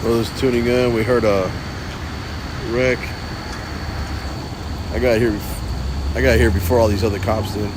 those tuning in, we heard a wreck. I got here before all these other cops did.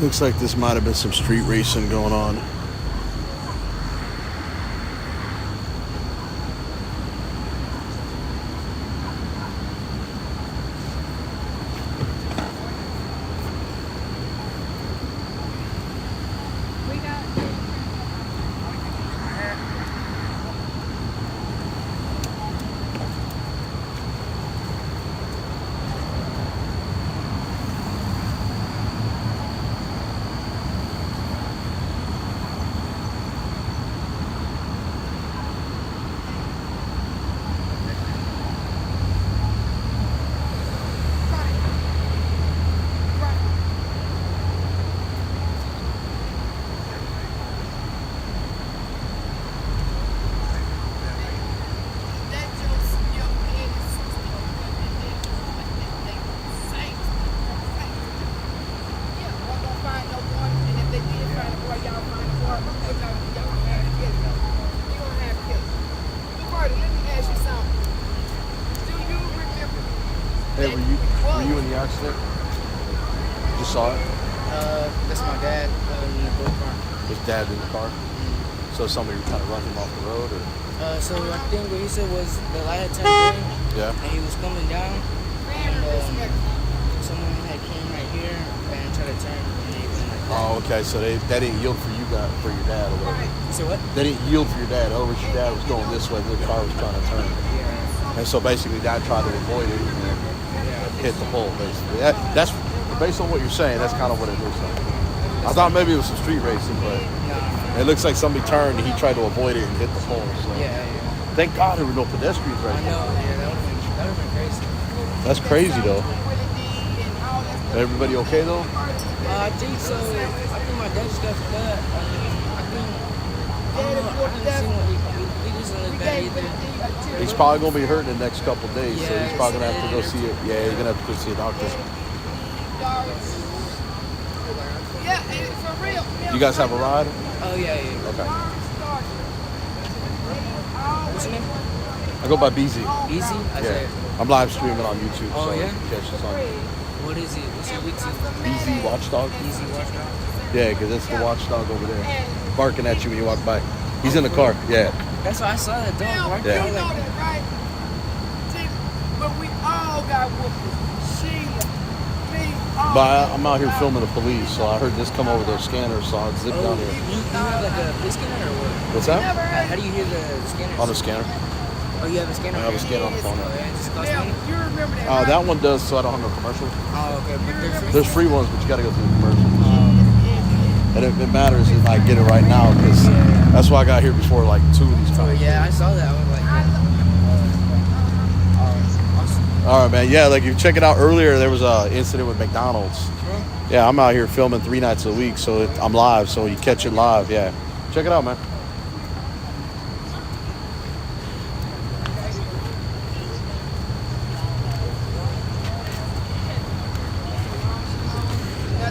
Looks like this might have been some street racing going on. Hey, were you in the accident? You saw it? That's my dad in the blue car. His dad in the car? Mm-hmm. So somebody kind of run him off the road, or? So I think what he said was the light had turned green. Yeah. And he was coming down, and someone had came right here and tried to turn, and he went like that. Oh, okay. So they didn't yield for you guys, for your dad, or whatever. You said what? They didn't yield for your dad. In other words, your dad was going this way, the car was trying to turn. Yeah. And so basically, dad tried to avoid it and then hit the pole. Basically, that's based on what you're saying. That's kind of what it looks like. I thought maybe it was some street racing, but it looks like somebody turned and he tried to avoid it and hit the pole. So. Yeah. Thank God there were no pedestrians right I there. know. Yeah, that would have been crazy. That's crazy though. Everybody okay though? I think so. I think my dad just got cut. I didn't see what he doesn't look bad either. He's probably gonna be hurt in the next couple of days, so Yeah, he's probably gonna have to go see it. Yeah, he's gonna have to go see a doctor. You guys have a ride? Oh yeah. Okay. What's your name? I go by BZ. Easy? Yeah. I'm live streaming on YouTube, Oh, so yeah? you can catch us on What is it? What's your YouTube? BZ Watchdog. Easy Watchdog? Yeah, because that's the watchdog over there, barking at you when you walk by. He's in the car. Yeah. That's why I saw that dog right Yeah. there. Like, But we all got whoopers. Sheila, me, all. But I'm out here filming the police, so I heard this come over those scanners, so I zipped down here. you have like a police scanner or what? What's that? How do you hear the scanner? On the scanner. Oh, you have a scanner? I have a scanner on the phone. Oh, yeah, it just costs Now, money? you remember that, right? That one does, so I don't have no commercial. Oh, okay. But they're free? There's free ones, but you got to go through the commercial. And if it matters if I get it right now, because that's why I got here before like 2 of these Oh, cars. yeah, I saw that. I was like, awesome. All right, man. Yeah, like you check it out earlier, there was a incident with McDonald's. Yeah, I'm out here filming 3 nights a week, so I'm live, so you catch it live. Yeah, check it out, man.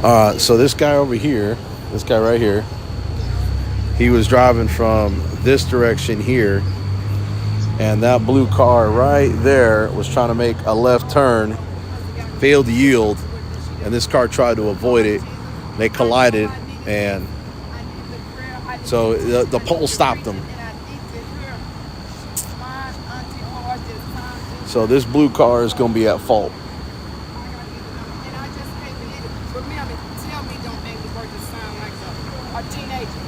All right, so this guy over here, this guy right here, he was driving from this direction here, and that blue car right there was trying to make a left turn, failed to yield, and this car tried to avoid it. They collided, and so the pole stopped them. So this blue car is going to be at fault. And I just can't believe it. Remember, tell me don't make me work to sound like a teenager.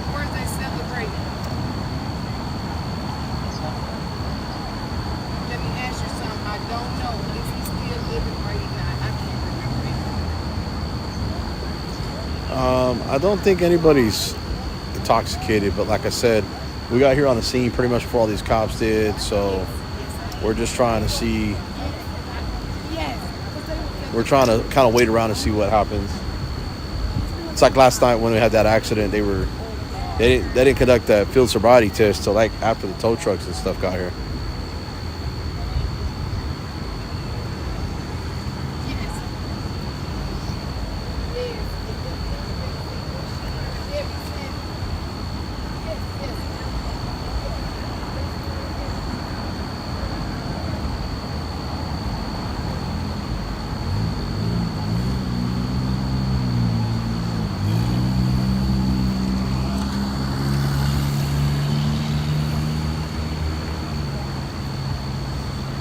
Where's they celebrating? Let me ask you something. I don't know. Is he still living right now? I can't remember. I don't think anybody's intoxicated, but like I said, we got here on the scene pretty much before all these cops did, so we're just trying to see. We're trying to kind of wait around and see what happens. It's like last night when we had that accident, they didn't conduct that field sobriety test till like after the tow trucks and stuff got here.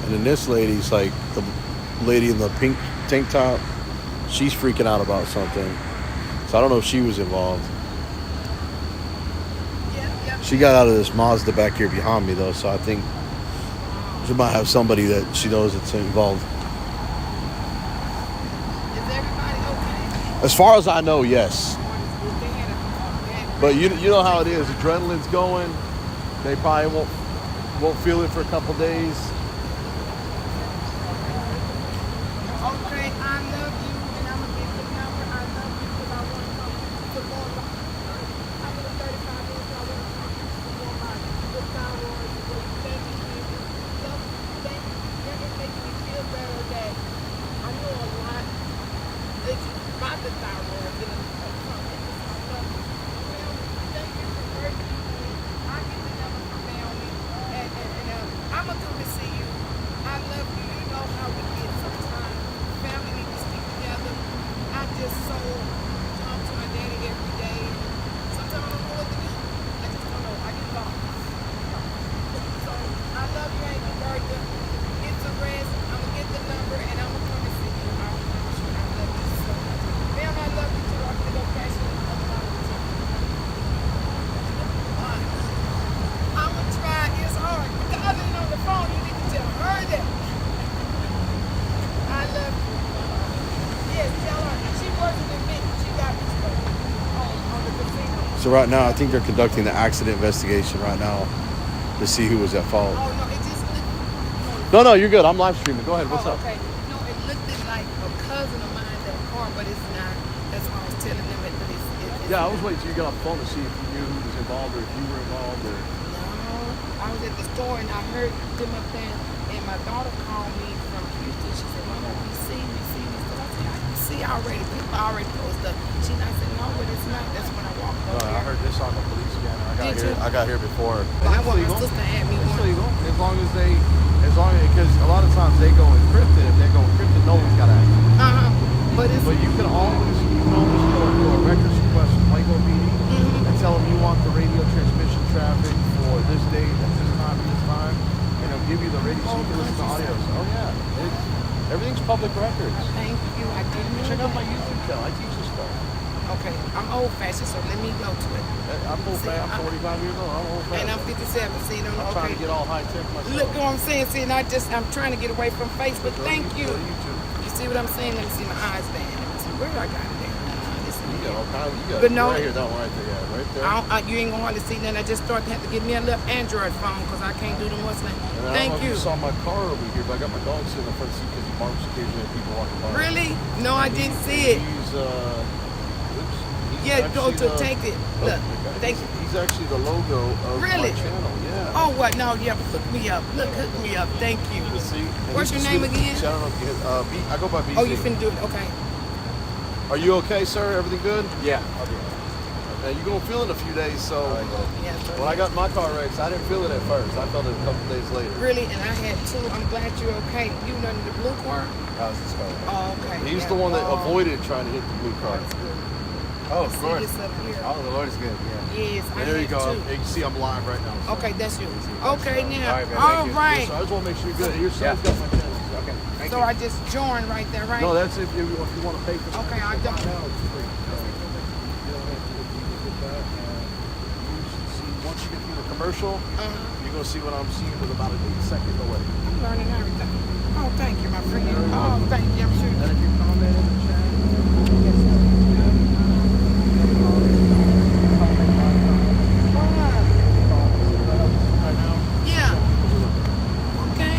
And then this lady's like, the lady in the pink tank top, she's freaking out about something. So I don't know if she was involved. She got out of this Mazda back here behind me though, so I think she might have somebody that she knows that's involved. Is everybody okay? As far as I know, yes. But you know how it is. Adrenaline's going. They probably won't feel it for a couple days. Okay, I love you, and I'm gonna get the number. I love you because I want to come to more. I'm in 35 minutes. I want to come to more life. The Star Wars, the baby, love So right now, I think they're conducting the accident investigation right now to see who was at fault. Oh, no, it just looked... No, you're good. I'm live streaming. Go ahead. What's up? Okay. No, it looked like a cousin of mine, that car, but it's not. That's why I was telling them that it's Yeah, I was waiting till you got off the phone to see if you knew who was involved or if you were involved or... No, I was at the store and I heard them up there, and my daughter called me from Houston. She said, Mama, we see me. So I said, I can see already. People already posted up. She and I said, no, but it's not. That's when I walked over I here. heard this on the police scanner. I got here before. Well, I want my sister to add me It's one. legal. Because a lot of times they go encrypted. If they go encrypted, no one's got access. But you can always go and do a records request from Waco PD and tell them you want the radio transmission traffic for this date at this time, and it'll give you the radio so you can listen to audio. Oh yeah, everything's public records. Thank you. I didn't know Check out that. my YouTube channel. I teach this stuff. Okay, I'm old fashioned, so let me go to it. I'm old fashioned. I'm 45 years old. I'm old fashioned. And I'm 57. See, I'm trying to get all high tech myself. Look what I'm saying. See, and I'm trying to get away from Facebook. Thank you. You see what I'm saying? Let me see my eyes band. Let me see where I got it. You got all kinds. You got But no, right here, that one right there. Yeah, right there. you ain't gonna hardly see nothing. I just started to have to get me a little Android phone because I can't do them what's name. And Thank I don't know if you. you saw my car over here, but I got my dog sitting in the front seat because he barks occasionally at people walking by. Really? No, I didn't see it. He's Yeah, go to actually take it. Look, thank you. He's actually the logo of Really? my channel. Yeah. Oh, what? No, yeah, hook me up. Look, hook me up. Thank you. See? And What's he's your the name sweetest- again? I don't know if you I go by BZ. Oh, you finna do it. Okay. Are you okay, sir? Everything good? Yeah, I'll be all right. You're going to feel it in a few days, so... Yeah, so When I got my car wrecked, I didn't feel it at first. I felt it a couple days later. really, and I had two. I'm glad you're okay. You know the blue car? How's this going? Oh, okay. He's yeah. the one that Oh, avoided trying to hit the blue car. That's good. Oh, of See course. this up here. Oh, the Lord is good. Yeah. Yes, I And there you had go. two. You can see I'm live right now. So. Okay, that's you. Okay, now. All right, man, All thank you. right. So I just want to make sure you're good. Your son's got my channel. Okay. Thank So you. I just joined right there, right? No, that's if you want to pay for something. Okay, I don't. No, it's free. You don't have to get that. You should see, once you get through the commercial, you're going to see what I'm seeing with about an 8-second delay. I'm learning everything. Oh, thank you, my friend. Oh, thank you. I'm sure. And if you comment in the chat, right now, Yeah. Okay.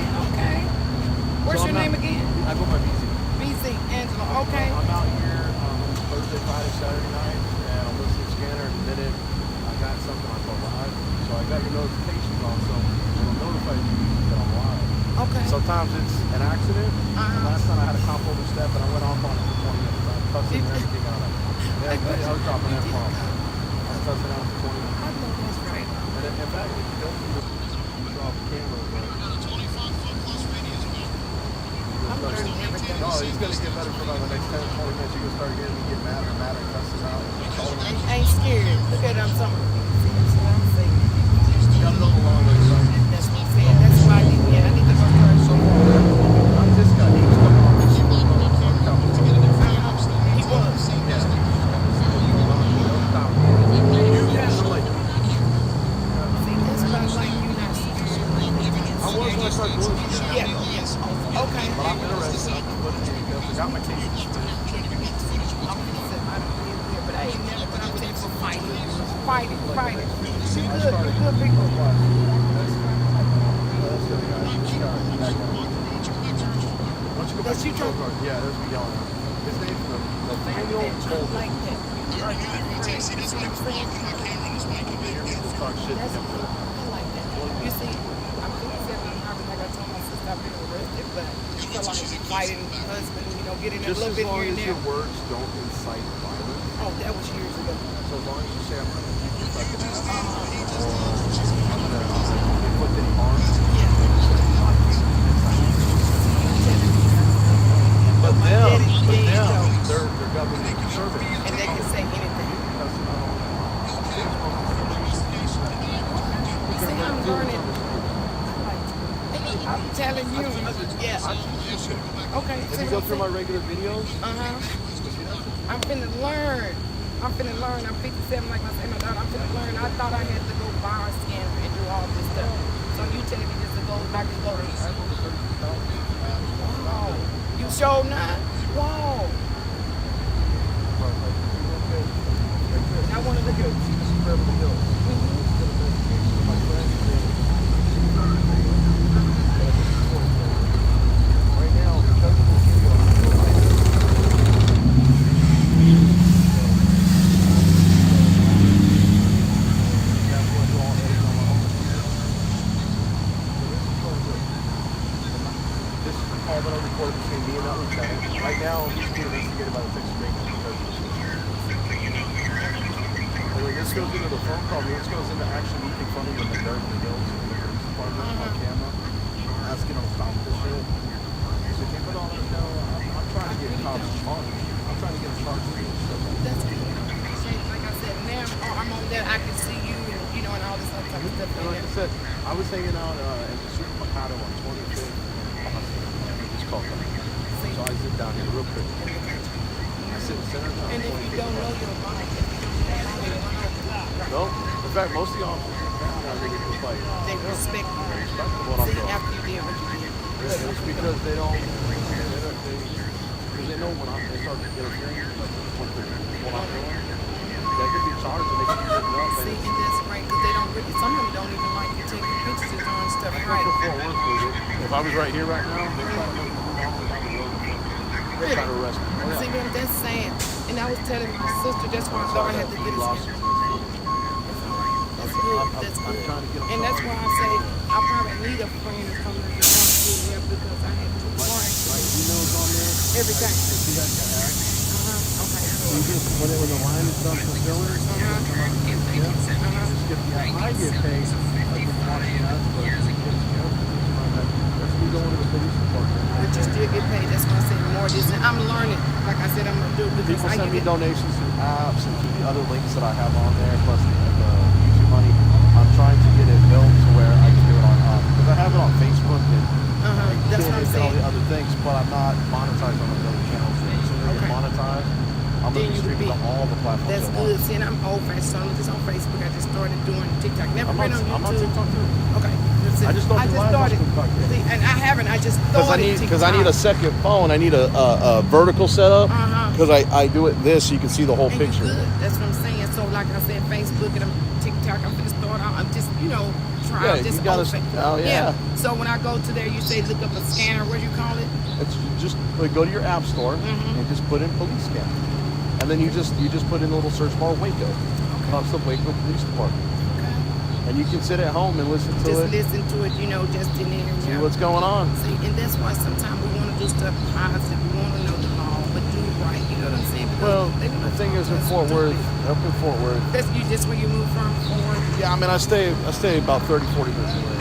What's So your I'm name again? I go by BZ. BZ Angela. Okay. I'm out here Thursday, Friday, Saturday night, and I'm listening to Scanner in a minute. I got something on the live, so I got your notifications on, so it'll notify you that I'm live. Okay. Sometimes it's an accident. Last time I had a comp overstep and I went off on it for 20 minutes. I'm cussing and everything on it. Yeah, I was dropping that bomb. I'm cussing out for 20 minutes. I know that's right. And in fact, if you go through the drop the camera, I'm learning everything. no, he's going to get better for about the next 10 or 20 minutes. You're going to start getting me get mad and cussing out. I ain't scared. Look at them. Some. That's what I'm saying. You got it over long way, son. That's what I'm saying. That's why I need to go first. So I'm this guy. He was coming on this year. He was. Yeah. See, that's why I like you not scared. I was when I started doing this. Yeah. Okay. But I'm interested. I got my case. But I ain't never been up there for fighting. Fighting. Good people. That's you drunk. Yeah, there's me yelling. His name's Nathaniel Golden. Like that. That's what he was blocking my camera on his mic. Talk shit to That's him. I like that. You see, I'm 57 and like I told my sister I've been arrested, but I like fighting husband, getting a Just little as bit long here and as there. your words don't incite violence. Oh, that was years ago. So as long as you say I'm going to keep your fucking ass, or I'm going to inflict any harm. But them, they're government conservative. And they can say anything. See, I'm learning. I'm telling you. Yeah. Okay. If you go through my regular videos, I'm finna learn. I'm 57, like I said, my daughter. I'm finna learn. I thought I had to go bar scan and do all this stuff. So you telling me just to go back and go to. Wow. You showed not? Wow. I want to look at goes into the phone call. This goes into actually confronting them in Beverly Hills in the police department on camera, asking them about this shit. So if you put all that, you know, I'm trying to get cops charged. I'm trying to get them charged for this stuff. That's good. Like I said, now I'm on there. I can see you, and you know, and all this other type of stuff. Like I said, I was hanging out in the street Mercado on 25th. It's called. So I sit down here real quick. I sit center. And if you don't know your mind, no. In fact, most of the officers just like they respect you. What I'm See, doing. after you did what you did. It's because they don't. Because they know when they start to get a hearing, like what I'm doing, they could be charged and they could be written up. See, and that's right, because they don't really, some of them don't even like you taking pictures and doing stuff right. If I was right here right now, they're trying to make me down the road. They're trying to arrest me. See what that's saying? And I was telling my sister, that's why I thought I had to get a skin. That's good, that's good. And that's why I say I probably need a friend to come to the here because I had to work. Emails on there. Everything. You guys got access. Okay. You just when it was a line and stuff for fillers. I get paid. Like washing up, but that's me going to the police department. But you still get paid. That's why I say more of this. And I'm learning. Like I said, I'm gonna do it because People I send me get donations through apps and through the other links that I have on there, plus the YouTube money. I'm trying to get it built to where I can do it on because I have it on Facebook and that's what I'm all saying. the other things, but I'm not monetized on the other channels. So when I get monetized, I'm going to be streaming to all the platforms. That's good. See, and I'm old fashioned, so I'm just on Facebook. I just started doing TikTok. Never been on YouTube. I'm on TikTok too. Okay. I just don't do live started. TikTok yet. See, and I haven't. I just started Because I need a second phone. I need a vertical setup because I do it this so you can see the whole and picture. Good. That's what I'm saying. So like I said, Facebook and TikTok, I'm gonna start out. I'm just try just you gotta, So when I go to there, you say look up a scanner. What do you call it? It's just like go to your app store and just put in police scan, and then you just put in a little search bar Waco, pops up Waco Police Department, and you can sit at home and listen to it. Just listen to it, just in there. See what's going on. See, and that's why sometimes we want to do stuff positive. We want to know the law, but do it right. You know what I'm saying? Well, the thing is in Fort Worth, up in Fort Worth. That's you just where you moved from, Fort Worth? Yeah, I mean, I stay about 30, 40 minutes away.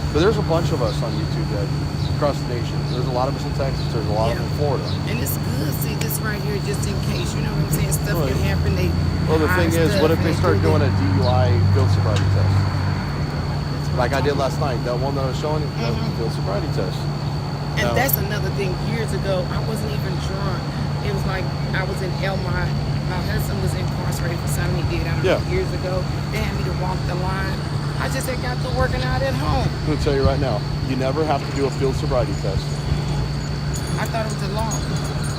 But there's a bunch of us on YouTube that across the nation. There's a lot of us in Texas. There's a lot of them in Florida. And it's good. See, this right here, just in case. You know what I'm saying? Stuff can happen. Well, the thing is, what if they start doing a DUI field sobriety test? Like I did last night. That one that I was showing you, that was a field sobriety test. And that's another thing. Years ago, I wasn't even drunk. It was like I was in Elmont. My husband was incarcerated for something he did. I don't know, years ago. They had me to walk the line. I just had got to working out at home. I'm going to tell you right now, you never have to do a field sobriety test. I thought it was a law.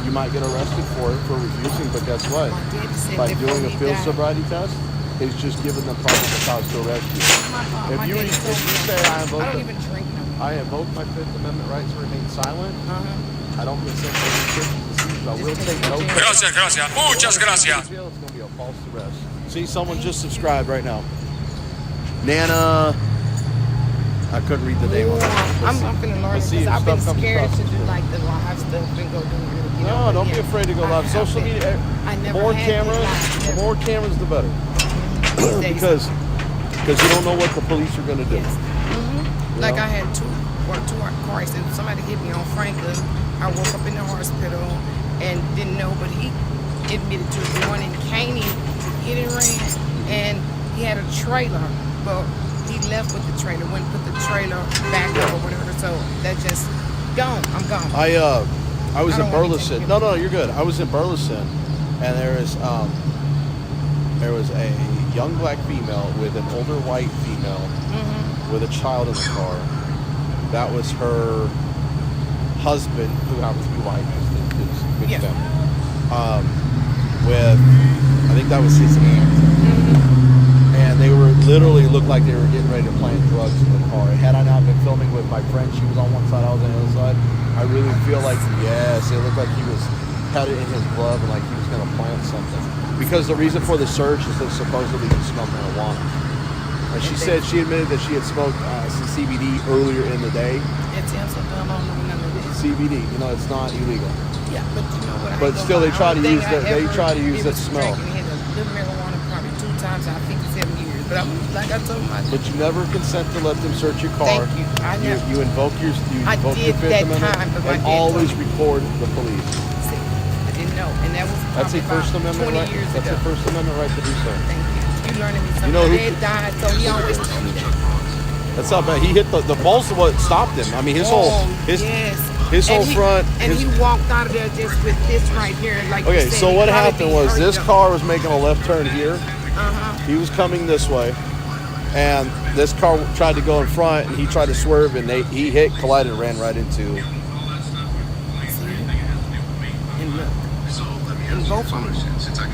You might get arrested for it, for refusing, but guess what? My daddy said By before doing a he field died. sobriety test, it's just giving them probable cause to arrest you. If you say I don't even drink no more. I invoke my Fifth Amendment right to remain silent, I don't consent to any searches. I will take no. Gracias. Muchas gracias. It's going to be a false arrest. See, someone just subscribed right now. Nana. I couldn't read the name of it. I'm going to learn because I've been scared to do like the live stuff and go do it. No, don't be afraid to go live. Social media, the more cameras, the better. because you don't know what the police are going to do. Yes. Like I had two car accidents. Somebody hit me on Franklin. I woke up in the hospital and didn't know, but he admitted to it. The one in Caney hit and ran, and he had a trailer, but he left with the trailer, went and put the trailer back up or whatever. So that's just gone. I'm gone. I was in Burleson. No, you're good. I was in Burleson, and there was a young black female with an older white female with a child in the car. That was her husband, who happens to be white, his good family. With, I think that was his aunt. And they were literally looked like they were getting ready to plant drugs in the car. And had I not been filming with my friend, she was on one side, I was on the other side. I really feel like, yes, it looked like he had it in his glove and like he was going to plant something. Because the reason for the search is that supposedly he smelled marijuana. And she said, she admitted that she had smoked some CBD earlier in the day. CBD, it's not illegal. Yeah, but you know what? But still, they try to use that. They try to use that smell. He had a little marijuana times out, 57 years. But I'm like I told my. But you never consent to let them search your car. Thank you. I never. You invoke your I did Fifth that Amendment time, but my and dad always told me. record the police. See, I didn't know, and that was That's a probably First about Amendment 20 right. years That's ago. a First Amendment right to do so. Thank you. You learning me something. You know My who- dad died, so he always told me that. That's not bad. He hit the balls of what stopped him. I mean, his whole his whole And he- front. And his, he walked out of there just with this right here, like. okay, you said, so he what probably happened be was hurt this up. car was making a left turn here. He was coming this way, and this car tried to go in front, and he tried to swerve, and he hit, collided, and ran right into. And look, and both of them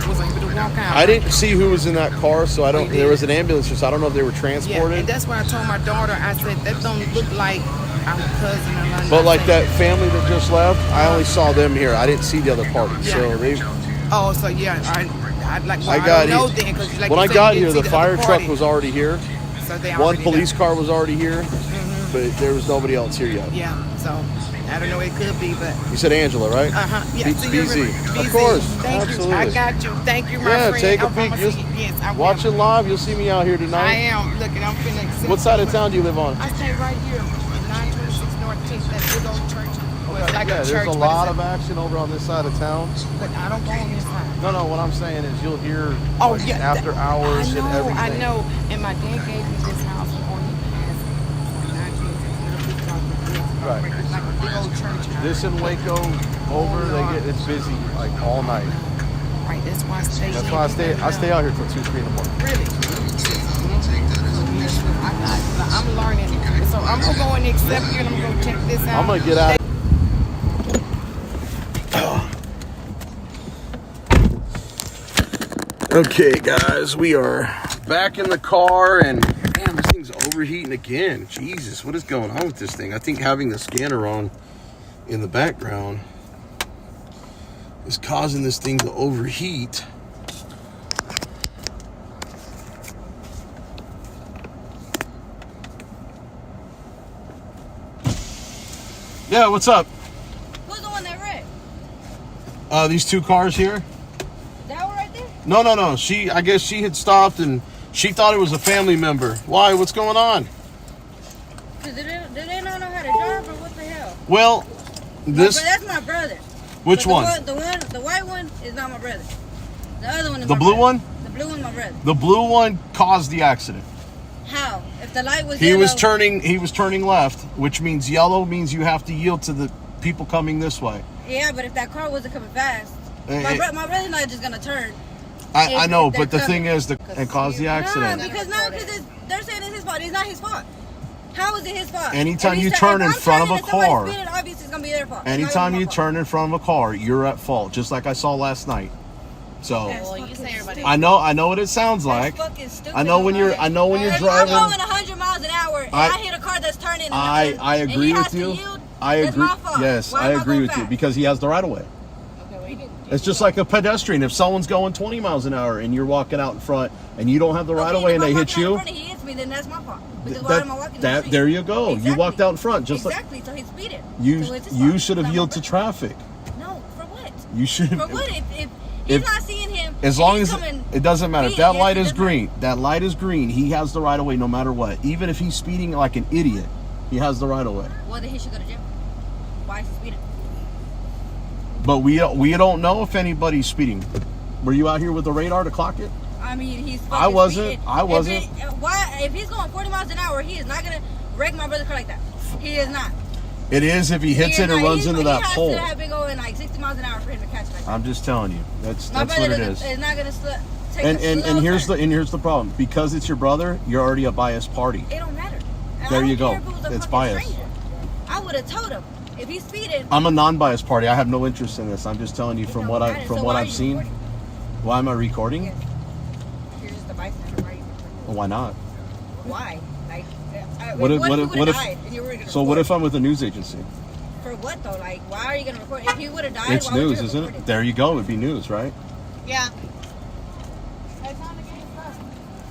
was able to walk out. I didn't see who was in that car, so I don't. You There did. was an ambulance, so I don't know if they were Yeah, transported. and that's what I told my daughter. I said that don't look like our cousin or nothing. But I like said, that family that just left, I only saw them here. I didn't see the other party. Yeah. So they. Oh, so yeah, I like. Well, I I got don't know here. then, because like When you I said, got you here, didn't the see fire other truck party. was already here. So they One already police done. car was already here, but there was nobody else here yet. Yeah, so I don't know. It could be, but. You said Angela, right? Yeah, B- so you're BZ. right. Of course, Thank absolutely. you. I got you. Thank you, my Yeah, friend. take a I'm peek. gonna You'll see you. Yes, I will. Watch it live. You'll see me out here I tonight. am. Look, and I'm finna. What side of town do you live on? I stay right here, 926 North 10th, that big old church. Well, it's like Yeah, a church, there's a but lot it's of action over on this side of town. But I don't go on this side. No, what I'm saying is you'll hear Oh, like, yeah. after hours I know, and everything. I know. And my dad gave me this house on the past 926 Right. like a big old church house. This in Waco over, it's busy like all night. Right, that's why I stay That's here. why I stay out here till 2, 3 in the morning. Really? I'm learning. So I'm going to go and accept you, and I'm going to check this out. I'm gonna get out. Okay, guys, we are back in the car, and damn, this thing's overheating again. Jesus, what is going on with this thing? I think having the scanner on in the background is causing this thing to overheat. Yeah, what's up? Who's the one that wrecked? These two cars here? That one right there? No. I guess she had stopped and she thought it was a family member. Why? What's going on? Cause do they not know how to drive or what the hell? Well, this. But that's my brother. Which But one? The white one is not my brother. The other one is The my blue brother. one? The blue one's my brother. The blue one caused the accident. How? If the light was He yellow, was turning left, which means yellow means you have to yield to the people coming this way. Yeah, but if that car wasn't coming fast, my brother's not just gonna turn. I know, If they're but the thing coming. is, it caused the accident. No, because they're saying it's his fault. It's not his fault. How is it his fault? Anytime If you he's turn if in I'm front of turning a and somebody's car- speeding, obviously it's gonna be their fault. It's not Anytime gonna be you my turn in front of a car, you're at fault, just like I saw last night. So Well, you say everybody. I know what it sounds like. That's fucking stupid. I know when you're If driving. I'm going 100 miles an hour and I hit a car that's turning. I and agree he has with to you. yield, I it's agree. my fault. Yes, Why I am I agree going with you fast? because he has the right of way. It's just like a pedestrian. If someone's going 20 miles an hour and you're walking out in front and you don't have the right of way and they hit you, He hits me, then that's my fault. Because why am I walking in the street? there you go. You Exactly. walked out in front just exactly. So he's speeding. like So it's his you fault. should have It's not yielded my to brother. traffic. No, for what? You should. For what? If he's not seeing him, As and long he's as coming it doesn't matter. If speeding, that light yes, is it doesn't green, that light is green. He has the right of way no matter what. Even if he's speeding like an idiot, he has the right of way. matter. Well, then he should go to jail. Why is he speeding? But we don't know if anybody's speeding. Were you out here with the radar to clock it? I mean, he's. I wasn't. Speeding. I wasn't. If he's going 40 miles an hour, he is not gonna wreck my brother's car like that. He is not. It is if he hits He it is or not. runs into that pole. He has to have been going like 60 miles an hour for him to catch it like that. I'm just telling you. That's My what brother it is. is not gonna take And a slow and here's turn. the problem. Because it's your brother, you're already a biased party. It don't matter. And There I don't you go. care if it was a It's fucking biased. stranger. I would have told him if he's speeding. I'm a non-biased party. I have no interest in this. I'm just telling you from what I've seen. Recording? Why am I recording? Yes. You're just a bystander. Why are you recording? Well, why not? Why? Like, What if- he what would've if- died and you were gonna So what record? if I'm with a news agency? For what though? Like, why are you gonna record? If he would have died, It's why would news, you isn't record it? There you go. It'd be news, right? Yeah.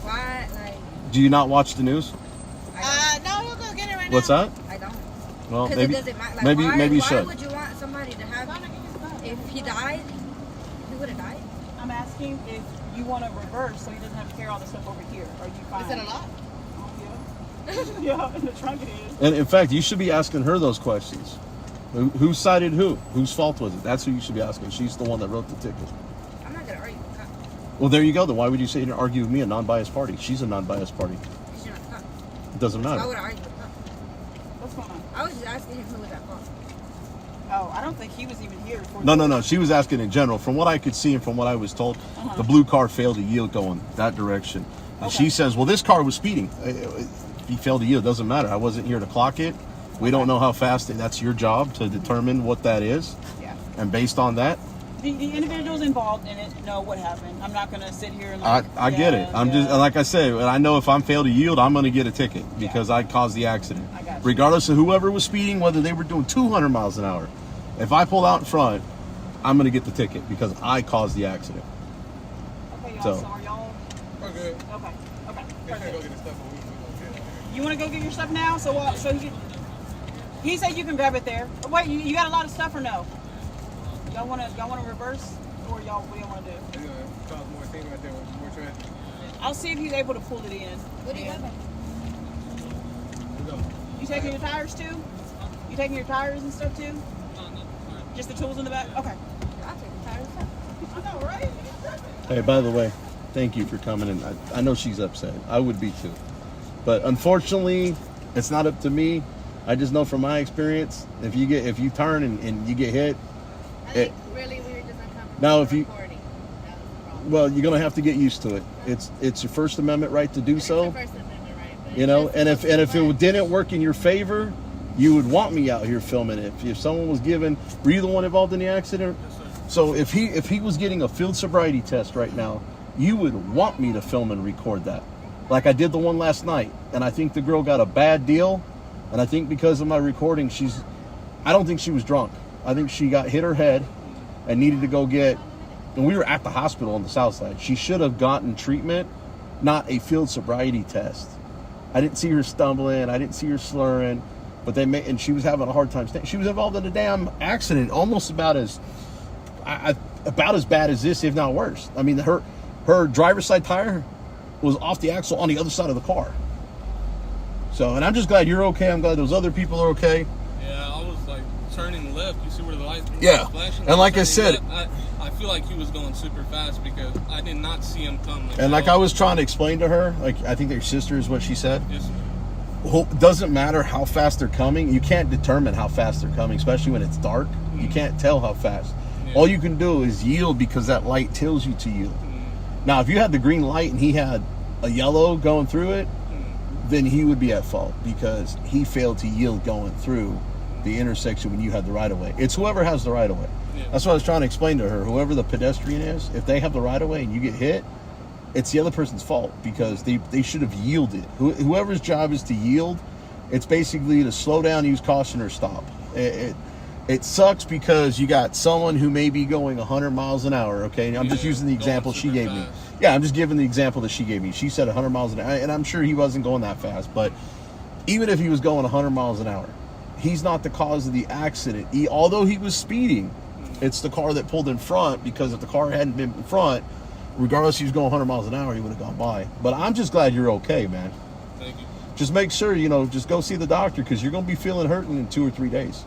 Why? Like, Do you not watch the news? No, he'll go get it right What's that? I don't. Well, Because maybe it doesn't matter. Like, maybe you why should. would you want somebody to have? If he died, he would have died. I'm asking if you want to reverse so he doesn't have to carry all the stuff over here. Are you fine? Is that a lot? Yeah, in the trunk it is. And in fact, you should be asking her those questions. Who cited who? Whose fault was it? That's who you should be asking. She's the one that wrote the ticket. I'm not gonna argue with the cop. Well, there you go. Then why would you say to argue with me, a non-biased party? She's a non-biased party. Because you're not the cop. It doesn't So I matter. would argue with the cop. What's going on? I was just asking him who was at fault. Oh, I don't think he was even here. No. She was asking in general. From what I could see and from what I was told, the blue car failed to yield going that direction. And she says, well, this car was speeding. He failed to yield. Doesn't matter. I wasn't here to clock it. We don't know how fast. That's your job to determine what that is. Yeah. And based on that, the individuals involved in it know what happened. I'm not going to sit here and I get it. I'm just, like I say, I know if I'm failed to yield, I'm going to get a ticket because I caused the accident. I got you. Regardless of whoever was speeding, whether they were doing 200 miles an hour. If I pull out in front, I'm going to get the ticket because I caused the accident. Okay, y'all. So- So are y'all? We're good. Okay. Okay. They can't go Perfect. get the stuff, but we can go get it. You want to go get your stuff now? So he said you can grab it there. Wait, you got a lot of stuff or no? Y'all want to reverse or y'all what do y'all want to do? It's gonna cause more things right there with more traffic. I'll see if he's able to pull it in. What do you And- have? We go. You taking your tires too? You taking your tires and stuff too? Just the tools in the back? Okay. I'll take the tires out. I know, right? Hey, by the way, thank you for coming in. I know she's upset. I would be too. But unfortunately, it's not up to me. I just know from my experience, if you turn and you get hit, I think really we were just uncomfortable Now, if you- recording. That was the problem. well, you're gonna have to get used to it. It's your First Amendment right to do It's so. the First Amendment, right? But You it's know, just and if too it much. didn't work in your favor, you would want me out here filming it. If someone was given, were you the one involved in the accident? So if he was getting a field sobriety test right now, you would want me to film and record that, like I did the one last night. And I think the girl got a bad deal, and I think because of my recording, I don't think she was drunk. I think she got hit her head and needed to go get. And we were at the hospital on the south side. She should have gotten treatment, not a field sobriety test. I didn't see her stumbling. I didn't see her slurring, but and she was having a hard time staying. She was involved in a damn accident, almost about as bad as this, if not worse. I mean, her driver's side tire was off the axle on the other side of the car. So, and I'm just glad you're okay. I'm glad those other people are okay. Yeah, I was like turning left. You see where the lights Yeah. flashing? And like I Turning said- left, I feel like he was going super fast because I did not see him come. And like I was trying to explain to her, like I think their sister is what she said. Yes, sir. Doesn't matter how fast they're coming. You can't determine how fast they're coming, especially when it's dark. You can't tell how fast. Yeah. All you can do is yield because that light tells you to yield. Now, if you had the green light and he had a yellow going through it, then he would be at fault because he failed to yield going through the intersection when you had the right of way. It's whoever has the right of way. Yeah. That's what I was trying to explain to her. Whoever the pedestrian is, if they have the right of way and you get hit, it's the other person's fault because they should have yielded. Whoever's job is to yield, it's basically to slow down, use caution, or stop. It sucks because you got someone who may be going 100 miles an hour, okay? I'm just using the going example she super gave me. fast. Yeah, I'm just giving the example that she gave me. She said 100 miles an hour, and I'm sure he wasn't going that fast, but even if he was going 100 miles an hour, he's not the cause of the accident. Although he was speeding, it's the car that pulled in front, because if the car hadn't been in front, regardless if he was going 100 miles an hour, he would have gone by. But I'm just glad you're okay, man. Thank you. Just make sure, just go see the doctor because you're going to be feeling hurting in 2 or 3 days.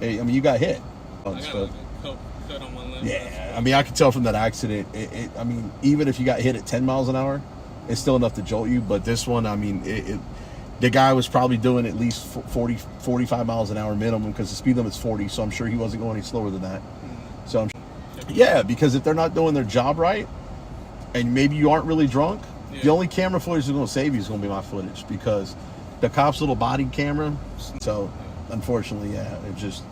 Hey, I mean, you got hit. I got a cut on my leg. Yeah, I mean, I could tell from that accident. I mean, even if you got hit at 10 miles an hour, it's still enough to jolt you. But this one, I mean, the guy was probably doing at least 45 miles an hour minimum because the speed limit's 40. So I'm sure he wasn't going any slower than that. So yeah, because if they're not doing their job right, and maybe you aren't really drunk, the only camera footage that's going to save you is going to be my footage because the cop's little body camera. So unfortunately, yeah, it just,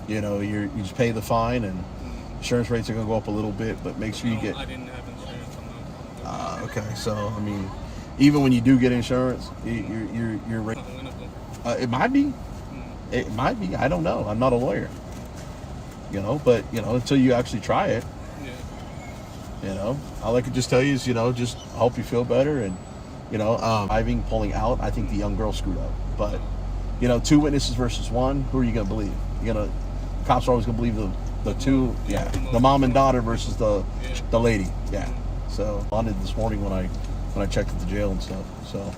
you just pay the fine and insurance rates are going to go up a little bit, but make sure you get. I didn't have insurance. I'm not. Okay, so I mean, even when you do get insurance, you're rate. It might be. It might be. I don't know. I'm not a lawyer. But until you actually try it, all I could just tell you is, just hope you feel better. And driving, pulling out, I think the young girl screwed up. But 2 witnesses versus 1. Who are you going to believe? Cops are always going to believe The two, yeah, the mom and daughter versus the lady, yeah. So I did this morning when I checked at the jail and stuff. So,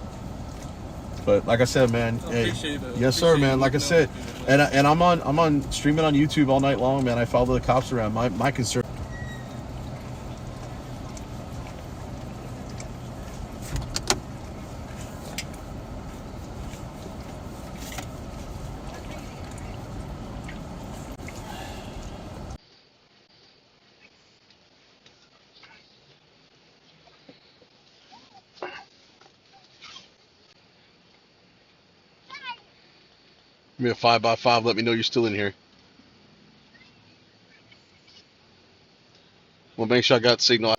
but like I said, man, hey, yes sir, man. Like I said, and I'm on streaming on YouTube all night long, man. I follow the cops around. My concern. Give me a 5x5. Let me know you're still in here. Well, make sure I got signal.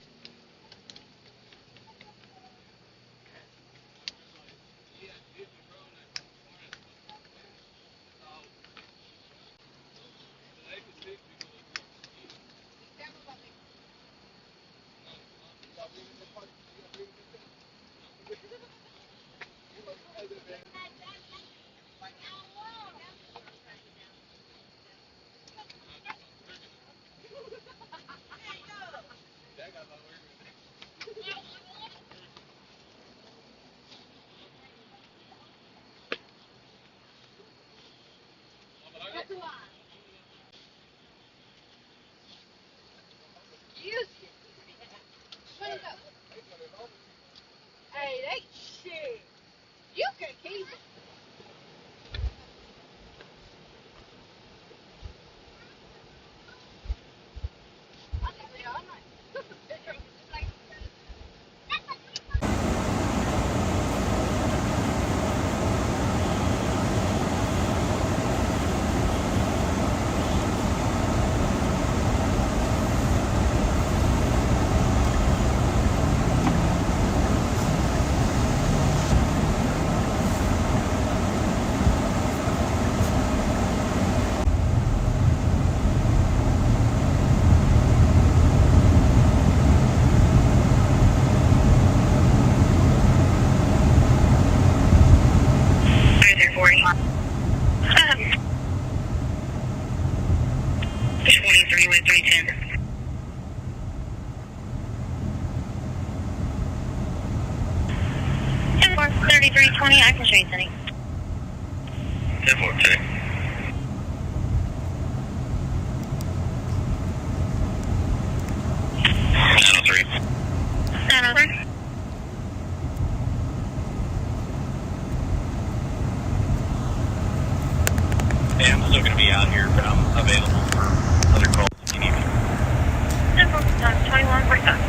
Hey, they shit. You can keep it. I can show you something. 10-4, 903. 903. Hey, I'm still going to be out here, but I'm available for other calls if you need me. 10-4, 21 for that.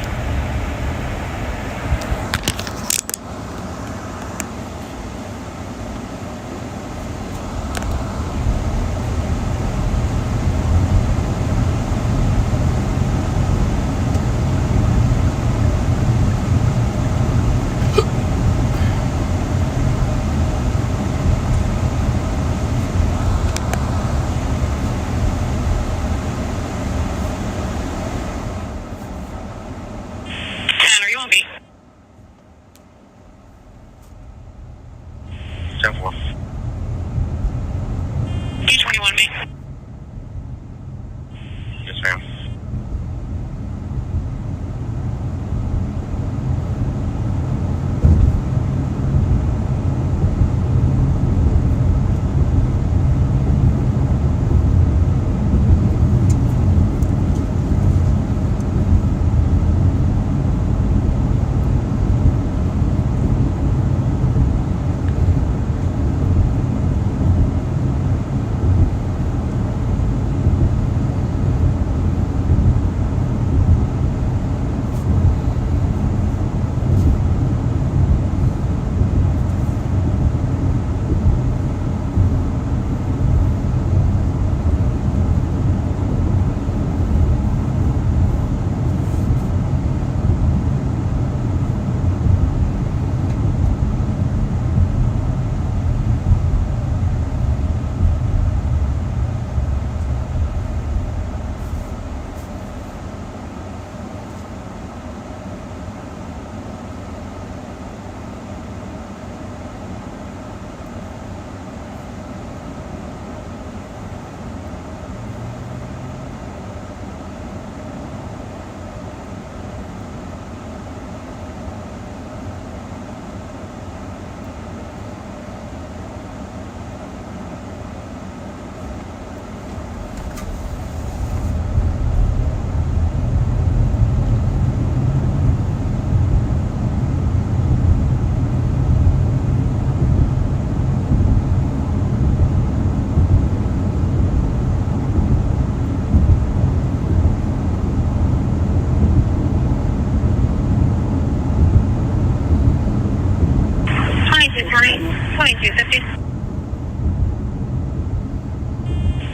2250.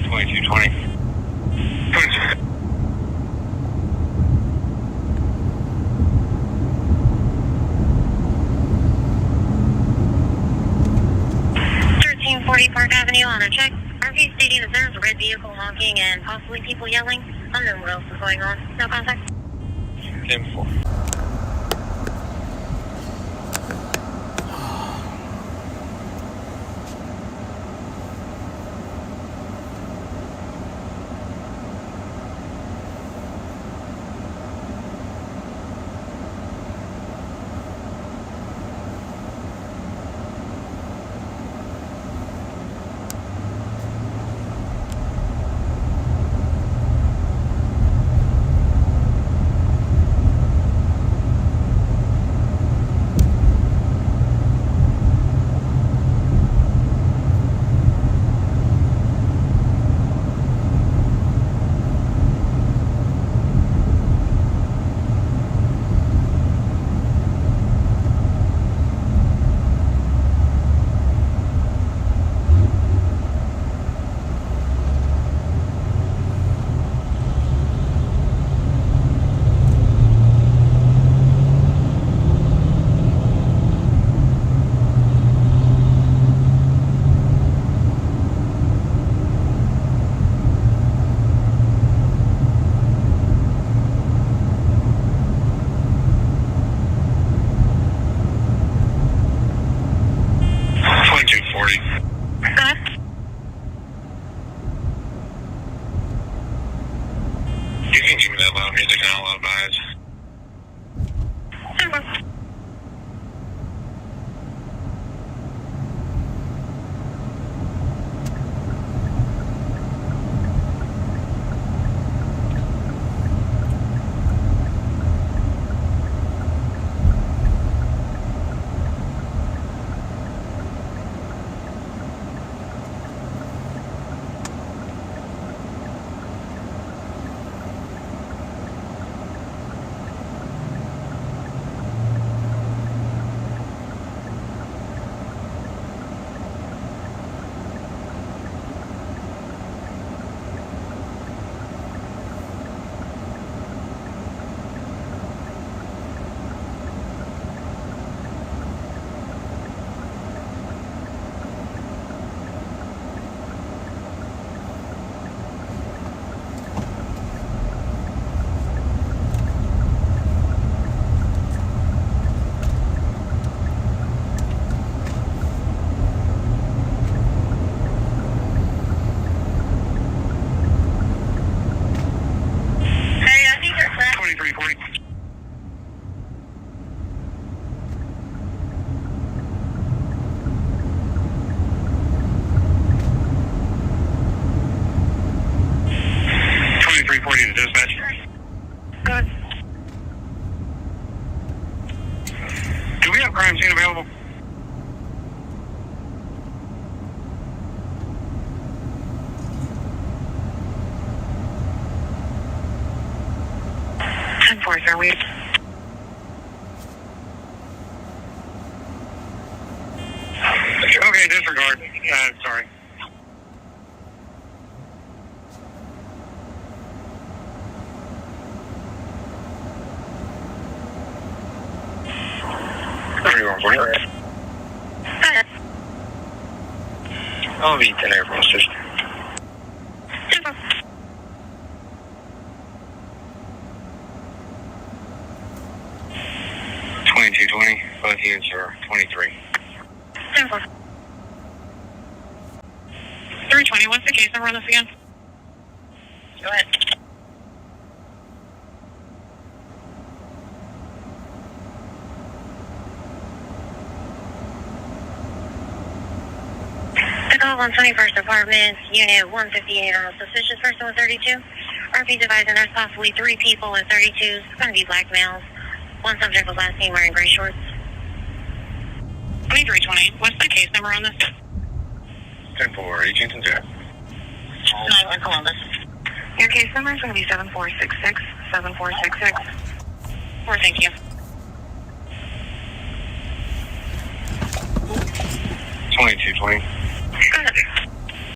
2220. 1340 Park Avenue on a check. RV stating that there's a red vehicle honking and possibly people yelling. Unknown what else is going on. No contact. 10-4. crime scene available? Are we? Okay, disregard. Sorry. I'll be 10 Air Force Station. 2220, both units are 23. 320, what's the case number on this again? Go ahead. The call on 21st Apartment, Unit 158 on a suspicious person with 32. RP devising there's possibly 3 people with 32s. It's going to be black males. One subject was last seen wearing gray shorts. 2320, what's the case number on this? 10-4, Agent and Jack. 9-1 Columbus. Your case number is going to be 7466. 7466. 4, thank you. 2220, 220. Go ahead.